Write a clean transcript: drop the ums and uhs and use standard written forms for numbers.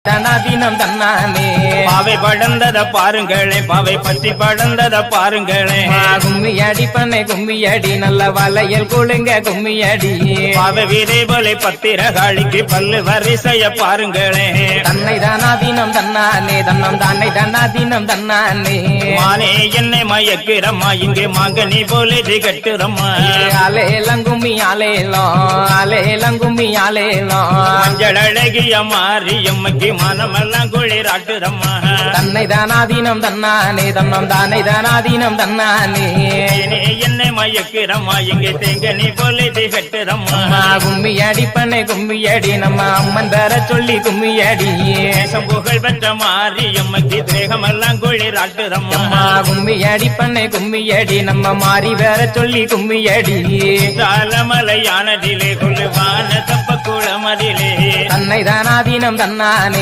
தனாதீனம் தன்னானே பாவை படந்தத பாருங்களே, பாவை பற்றி படந்தத பாருங்களே. கும்மி அடி பண்ணை கும்மி அடி நல்ல வளையல் குழுங்க கும்மி அடி. பாவை வீரை போலை பத்திரகாளிக்கு பல்லு வரிசைய பாருங்களே. தன்னை தானாதீனம் தன்னானே தன்னம் தானே தன்னாதீனம் தன்னானே. மானே என்னை மயக்கிறம்மா, இங்கே மாங்கனி போலே திகட்டுறம்மா. அலேலங்கும்மி அலேலோ அலேலங்கும்மி அலேலோ. மஞ்சள் அழகிய மாரியம்மக்கு மனமெல்லாம் குளிராட்டுறம்மா. தன்னை தானாதீனம் தன்னானே தன்னம் தானே தானாதீனம் தன்னானே. என்னை மயக்கிறம்மா, இங்கே தேங்கனி போலே திகட்டுறம்மா. கும்மி அடி பண்ணை கும்மி அடி நம்ம அம்மன் தர சொல்லி கும்மி அடி. புகழ் பெற்ற மாரியம்மக்கு தேகமெல்லாம் குளிராட்டுறம்மா. கும்மி அடி பண்ணை கும்மி அடி நம்ம மாறி வேற சொல்லி கும்மி அடி. மலையானதிலே கொள்ளுவான தப்ப குளமதிலே. தன்னை தானாதீனம் தன்னானே